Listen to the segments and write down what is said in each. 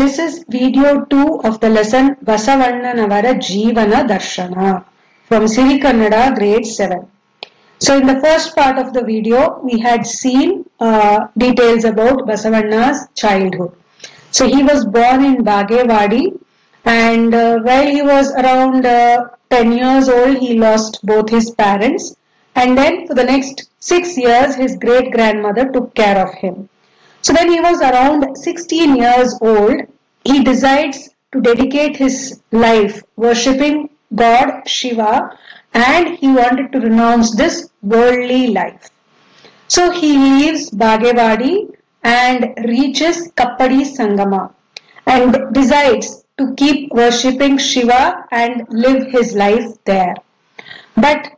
This is video 2 of the lesson Basavannanavara Jeevana Darshana from Siri Kannada grade 7. So in the first part of the video, we had seen details about Basavanna's childhood. So he was born in Bagewadi, and while he was around 10 years old, he lost both his parents, and then for the next 6 years, his great-grandmother took care of him. So when he was around 16 years old, he decides to dedicate his life worshipping God Shiva, and he wanted to renounce this worldly life. So he leaves Bagewadi and reaches Kappadi Sangama and decides to keep worshipping Shiva and live his life there. But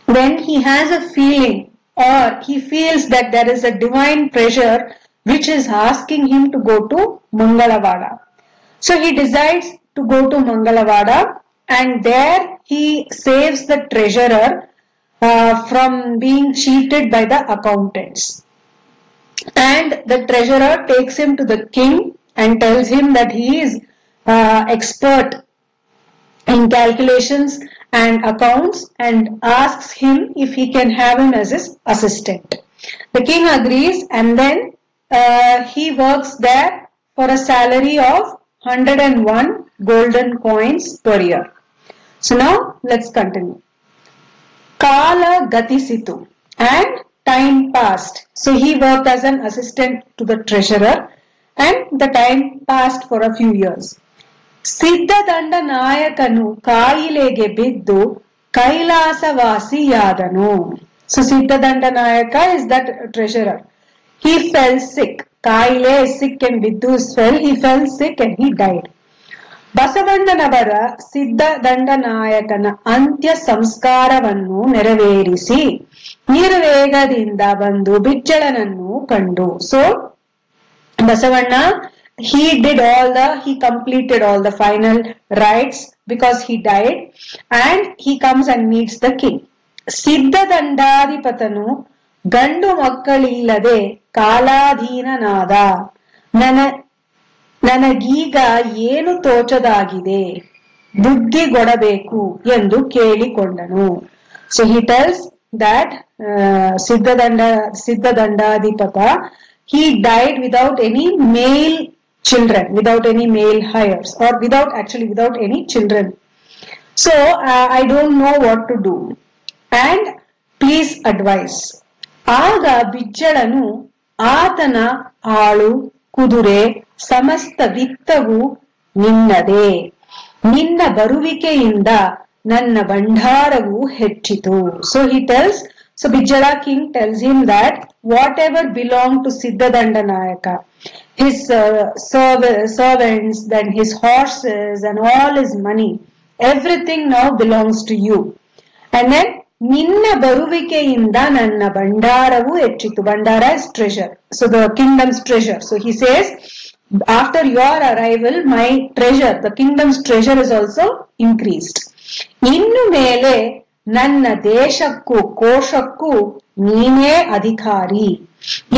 when he has a feeling or he feels that there is a divine pressure which is asking him to go to Mangalavada. So he decides to go to Mangalavada, and there he saves the treasurer from being cheated by the accountants. And the treasurer takes him to the king and tells him that he is expert in calculations and accounts and asks him if he can have him as his assistant. The king agrees, and then he works there for a salary of 101 golden coins per year. So now let's continue. Kala Gatisitu, and time passed. So he worked as an assistant to the treasurer, and the time passed for a few years. Siddhadanda Nayakanu Kailege Biddu Kailasavasiyadanu. So Siddhadanda Nayaka is that treasurer. He fell sick. Kaile is sick and Biddu fell. He fell sick and he died. Basavannanavara Siddhadanda Nayakana Antya Samskaravannu Neraverisi Nirvegadinda Bandu Bijjalanannu Kandu. So Basavanna, he completed all the final rites because he died, and he comes and meets the king. Siddhadandadipatanu Gandu Makkalillade Kaladheenanada ನನಗೀಗ ಏನು ತೋಚದಾಗಿದೆ ಬುದ್ಧಿ ಕೊಡಬೇಕು ಎಂದು ಕೇಳಿಕೊಂಡನು. So he tells that Siddhadandadipata, he died without any male children, without any male heirs, or without any children. So I don't know what to do, and please advise. ಆಗ ಬಿಜ್ಜಳನು ಆತನ ಆಳು ಕುದುರೆ ಸಮಸ್ತ ವಿತ್ತವು ನಿನ್ನದೇ, ನಿನ್ನ ಬರುವಿಕೆಯಿಂದ ನನ್ನ ಭಂಡಾರವು ಹೆಚ್ಚಿತು. So he tells, so Bijjala king tells him that whatever belonged to Siddhadanda Nayaka, his servants, then his horses and all his money, everything now belongs to you. And then ನಿನ್ನ ಬರುವಿಕೆಯಿಂದ ನನ್ನ ಭಂಡಾರವು ಹೆಚ್ಚಿತು. Bandara is treasure. So the kingdom's treasure. So he says, after your arrival, my treasure, the kingdom's treasure is also increased. ಇನ್ನು ಮೇಲೆ ನನ್ನ ದೇಶಕ್ಕೂ ಕೋಶಕ್ಕೂ ನೀನೇ ಅಧಿಕಾರಿ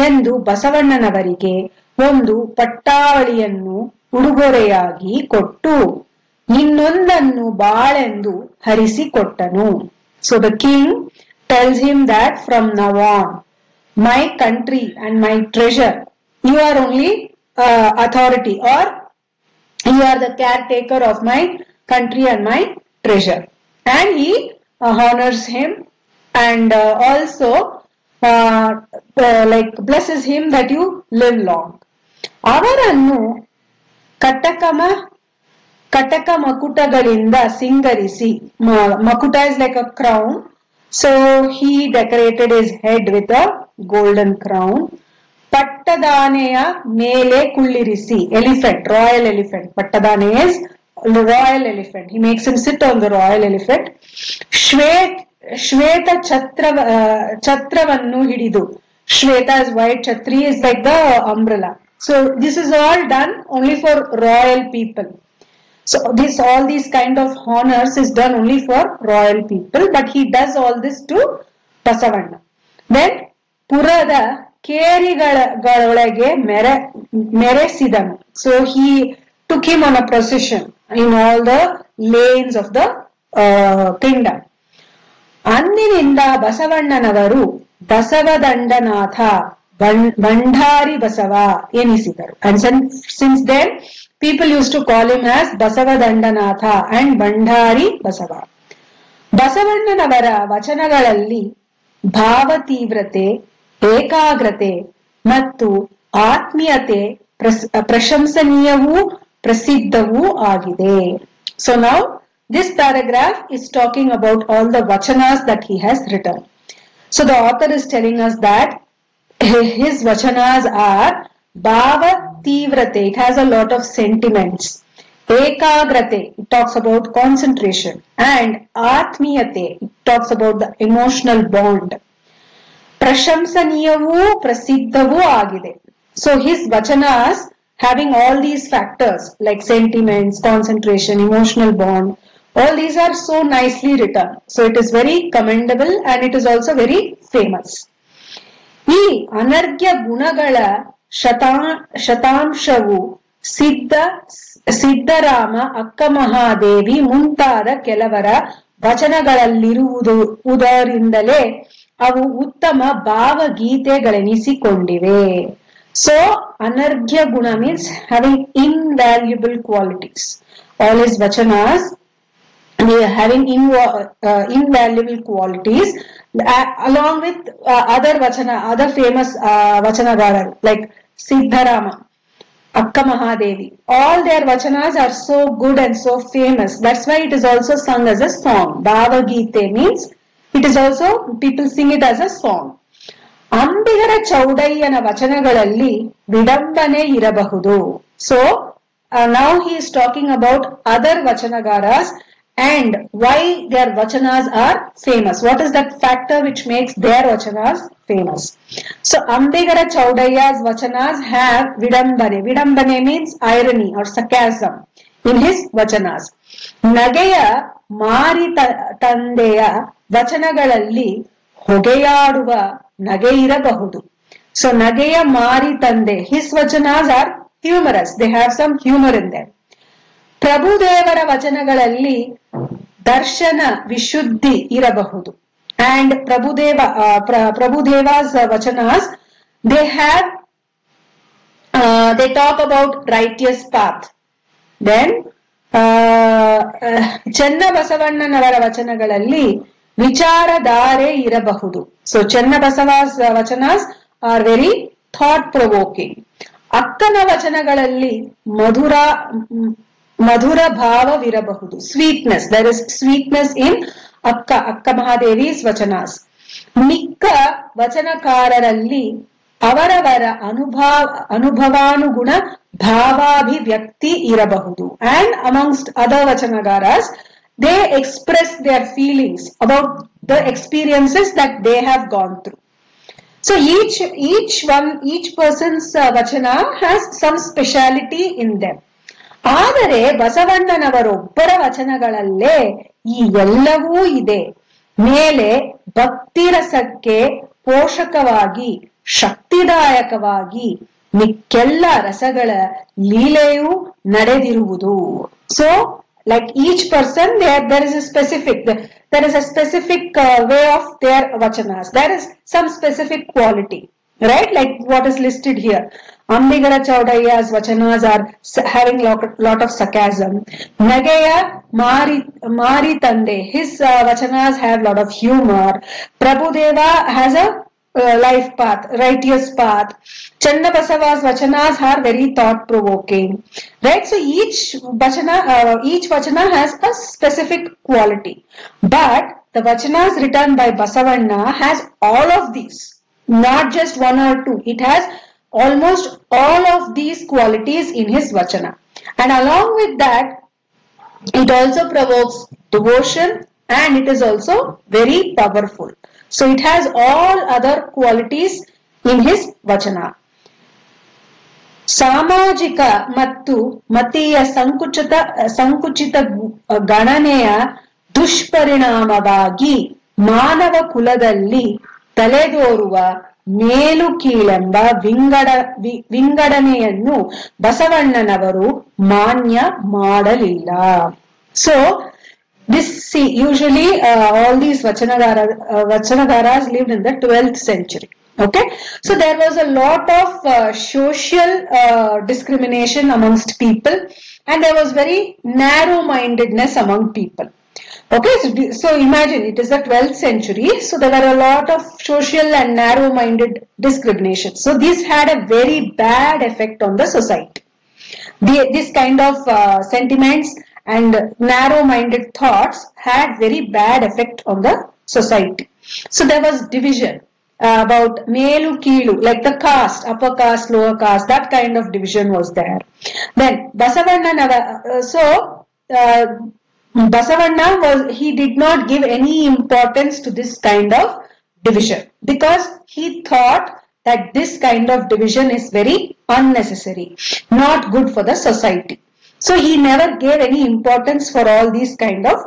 ಎಂದು ಬಸವಣ್ಣನವರಿಗೆ ಒಂದು ಪಟ್ಟಾವಳಿಯನ್ನು ಉಡುಗೊರೆಯಾಗಿ ಕೊಟ್ಟು ಇನ್ನೊಂದನ್ನು ಬಾಳೆಂದು ಹರಿಸಿಕೊಟ್ಟನು. So the king tells him that from now on, my country and my treasure, you are only authority, or you are the caretaker of my country and my treasure. And he honors him and also blesses him that you live long. Avarannu ಕಟಕ ಮಕುಟಗಳಿಂದ ಸಿಂಗರಿಸಿ, Makuta is like a crown. So he decorated his head with a golden crown. ಪಟ್ಟದಾನೆಯ ಮೇಲೆ ಕುಳ್ಳಿರಿಸಿ, elephant, royal elephant. Pattadane is royal elephant. He makes him sit on the royal elephant. ಶ್ವೇತ ಛತ್ರವನ್ನು ಹಿಡಿದು, Shweta is white, Chhatri is like the umbrella. So this is all done only for royal people. So all these kind of honors is done only for royal people, but he does all this to Basavanna. Then Purada ಕೇರಿಗಳೊಳಗೆ ಮೆರೆಸಿದನು. So he took him on a procession in all the lanes of the kingdom. ಅಂದಿನಿಂದ ಬಸವಣ್ಣನವರು ಬಸವದಂಡನಾಥ Bhandari Basava ಎನಿಸಿದರು. And since then people used to call him as Basavadandanatha and Bandhari Basava. ಬಸವಣ್ಣನವರ ವಚನಗಳಲ್ಲಿ ಭಾವ ತೀವ್ರತೆ, ಏಕಾಗ್ರತೆ ಮತ್ತು ಆತ್ಮೀಯತೆ ಪ್ರಶಂಸನೀಯವೂ ಪ್ರಸಿದ್ಧವೂ ಆಗಿದೆ. So now this paragraph is talking about all the vachanas that he has written. So the author is telling us that his vachanas are bhava tivrate, it has a lot of sentiments. Ekagrate, it talks about concentration. And atmiyate, it talks about the emotional bond. Prashamsaniyavu prasiddhavu agide. So his vachanas having all these factors like sentiments, concentration, emotional bond, all these are so nicely written. So it is very commendable and it is also very famous. ಈ ಅನರ್ಘ್ಯ ಗುಣಗಳ ಶತಾಂಶವು ಸಿದ್ಧರಾಮ, ಅಕ್ಕ ಮಹಾದೇವಿ ಮುಂತಾದ ಕೆಲವರ ವಚನಗಳಲ್ಲಿರುವುದರಿಂದಲೇ ಅವು ಉತ್ತಮ ಭಾವಗೀತೆಗಳೆನಿಸಿಕೊಂಡಿವೆ. So anarghya guna means having invaluable qualities. All his vachanas, they are having invaluable qualities along with other famous vachanagarar like Siddharama, Akka Mahadevi. All their vachanas are so good and so famous. That's why it is also sung as a song. Bhava Gite means it is also, people sing it as a song. ಅಂಬಿಗರ ಚೌಡಯ್ಯನ ವಚನಗಳಲ್ಲಿ ವಿಡಂಬನೆ ಇರಬಹುದು. So now he is talking about other vachanagaras and why their vachanas are famous. What is that factor which makes their vachanas famous? So Ambigara Chaudayya's vachanas have vidambane. Vidambane means irony or sarcasm in his vachanas. Nageya Mari Tandeya vachanagalalli ಹೊಗೆಯಾಡುವ ನಗೆ ಇರಬಹುದು. So Nageya Mari Tande, his vachanas are humorous. They have some humor in them. ಪ್ರಭುದೇವರ ವಚನಗಳಲ್ಲಿ ದರ್ಶನ ವಿಶುದ್ಧಿ ಇರಬಹುದು. And Prabhudeva's vachanas, they talk about righteous path. Then ಚೆನ್ನ ಬಸವಣ್ಣನವರ ವಚನಗಳಲ್ಲಿ ವಿಚಾರಧಾರೆ ಇರಬಹುದು. So Channa Basava's vachanas are very thought provoking. ಅಕ್ಕನ ವಚನಗಳಲ್ಲಿ ಮಧುರ ಭಾವವಿರಬಹುದು. Sweetness, there is sweetness in Akka Mahadevi's vachanas. ಮಿಕ್ಕ ವಚನಕಾರರಲ್ಲಿ ಅವರವರ ಅನುಭವಾನುಗುಣ ಭಾವಾಭಿವ್ಯಕ್ತಿ ಇರಬಹುದು. And amongst other vachanagaras, they express their feelings about the experiences that they have gone through. So each person's vachana has some speciality in them. ಆದರೆ ಬಸವಣ್ಣನವರೊಬ್ಬರ ವಚನಗಳಲ್ಲೇ ಈ ಎಲ್ಲವೂ ಇದೆ. ಮೇಲೆ ಭಕ್ತಿರಸಕ್ಕೆ ಪೋಷಕವಾಗಿ ಶಕ್ತಿದಾಯಕವಾಗಿ ಮಿಕ್ಕೆಲ್ಲ ರಸಗಳ ಲೀಲೆಯೂ ನಡೆದಿರುವುದು. So like each person, there is a specific way of their vachanas. There is some specific quality, right? Like what is listed here. Ambigara Chaudayya's vachanas are having lot of sarcasm. Nageya Mari Tande, his vachanas have lot of humor. Prabhudeva has a life path, righteous path. Channa Basava's vachanas are very thought provoking, right? So each vachana has a specific quality, but the vachanas written by Basavanna has all of these, not just one or two. It has almost all of these qualities in his vachana, and along with that it also provokes devotion and it is also very powerful. So it has all other qualities in his vachana. ಸಾಮಾಜಿಕ ಮತ್ತು ಮತೀಯ ಸಂಕುಚಿತ ಗಣನೆಯ ದುಷ್ಪರಿಣಾಮವಾಗಿ ಮಾನವ ಕುಲದಲ್ಲಿ ತಲೆದೋರುವ ಮೇಲು ಕೀಳೆಂಬ ವಿಂಗಡಣೆಯನ್ನು ಬಸವಣ್ಣನವರು ಮಾನ್ಯ ಮಾಡಲಿಲ್ಲ. So this, see, usually all these Vachanagaras lived in the 12th century. Okay, so there was a lot of social discrimination amongst people, and there was very narrow-mindedness among people. Okay, so imagine it is the 12th century, so there were a lot of social and narrow-minded discrimination. So this had a very bad effect on the society. This kind of sentiments and narrow-minded thoughts had very bad effect on the society. So there was division about melu keelu, like the caste, upper caste, lower caste, that kind of division was there. Then Basavanna, Basavanna he did not give any importance to this kind of division because he thought that this kind of division is very unnecessary, not good for the society. So he never gave any importance for all these kind of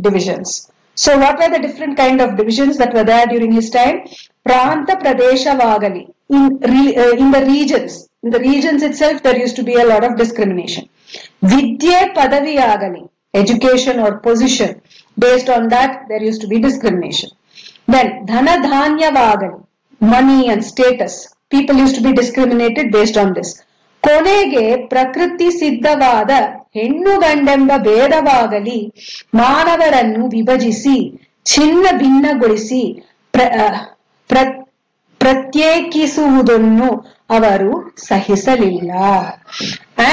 divisions. So what were the different kind of divisions that were there during his time? Pranta Pradesha Vagali. In the regions itself there used to be a lot of discrimination. Vidya Padavi Agali, education or position. Based on that there used to be discrimination. Then Dhana Dhanya Vagali, money and status. People used to be discriminated based on this. ಕೊನೆಗೆ ಪ್ರಕೃತಿ ಸಿದ್ಧವಾದ ಹೆಣ್ಣು ಗಂಡೆಂಬ ಭೇದವಾಗಲಿ ಮಾನವರನ್ನು ವಿಭಜಿಸಿ ಚಿನ್ನ ಭಿನ್ನಗೊಳಿಸಿ ಪ್ರತ್ಯೇಕಿಸುವುದನ್ನು ಅವರು ಸಹಿಸಲಿಲ್ಲ.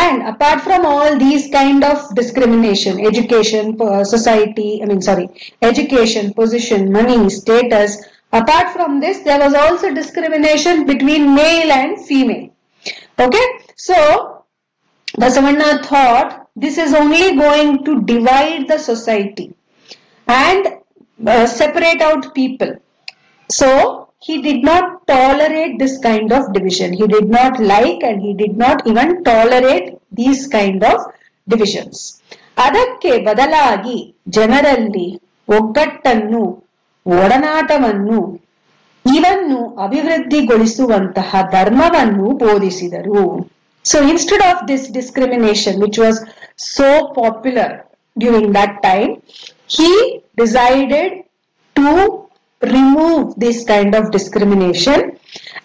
And apart from all these kind of discrimination, education, society, education, position, money, status, apart from this there was also discrimination between male and female. Okay, so Basavanna thought this is only going to divide the society and separate out people. So he did not tolerate this kind of division. He did not like and he did not even tolerate these kind of divisions. ಅದಕ್ಕೆ ಬದಲಾಗಿ ಜನರಲ್ಲಿ ಒಗ್ಗಟ್ಟನ್ನು, ಒಡನಾಟವನ್ನು, ಇವನ್ನು ಅಭಿವೃದ್ಧಿಗೊಳಿಸುವಂತಹ ಧರ್ಮವನ್ನು ಬೋಧಿಸಿದರು. So instead of this discrimination which was so popular during that time, he decided to remove this kind of discrimination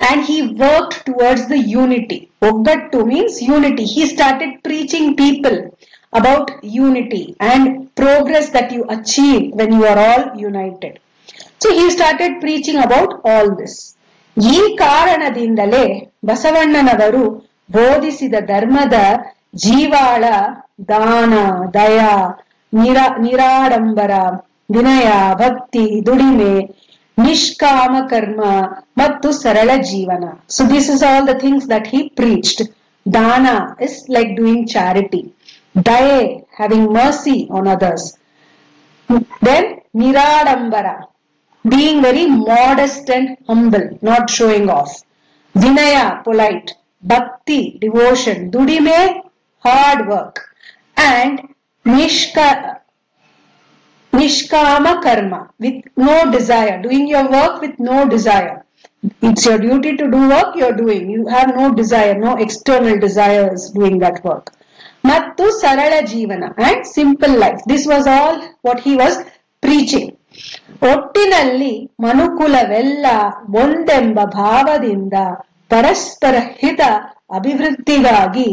and he worked towards the unity. Oggattu means unity. He started preaching people about unity and progress that you achieve when you are all united. So he started preaching about all this. ಈ ಕಾರಣದಿಂದಲೇ ಬಸವಣ್ಣನವರು ಬೋಧಿಸಿದ ಧರ್ಮದ ಜೀವಾಳ ದಾನ, ದಯ, ನಿರಾಡಂಬರ, ವಿನಯ, ಭಕ್ತಿ, ದುಡಿಮೆ, ನಿಷ್ಕಾಮ ಕರ್ಮ ಮತ್ತು ಸರಳ ಜೀವನ. So this is all the things that he preached. Dana is like doing charity. Daye, having mercy on others. Then niradambara, being very modest and humble, not showing off. Vinaya, polite. Bhakti, devotion. Dudime, hard work. And Nishkama karma, with no desire. Doing your work with no desire. It's your duty to do work, you're doing. You have no desire, no external desires doing that work. Mattu sarala jivana, and simple life. This was all what he was preaching. ಒಟ್ಟಿನಲ್ಲಿ ಮನುಕುಲವೆಲ್ಲ ಒಂದೆಂಬ ಭಾವದಿಂದ ಪರಸ್ಪರ ಹಿತ ಅಭಿವೃದ್ಧಿಗಾಗಿ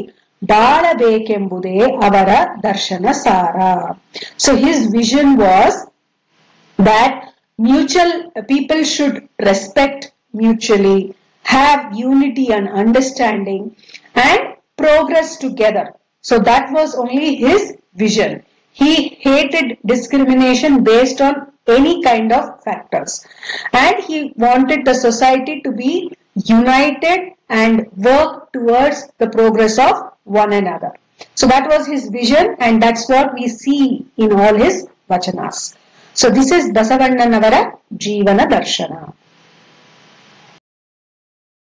ಬಾಳಬೇಕೆಂಬುದೇ ಅವರ ದರ್ಶನ ಸಾರ. So his vision was that people should respect mutually, have unity and understanding and progress together. So that was only his vision. He hated discrimination based on any kind of factors, and he wanted the society to be united and work towards the progress of one another. So that was his vision, and that's what we see in all his vachanas. So this is Basavannanavara Jeevana Darshana.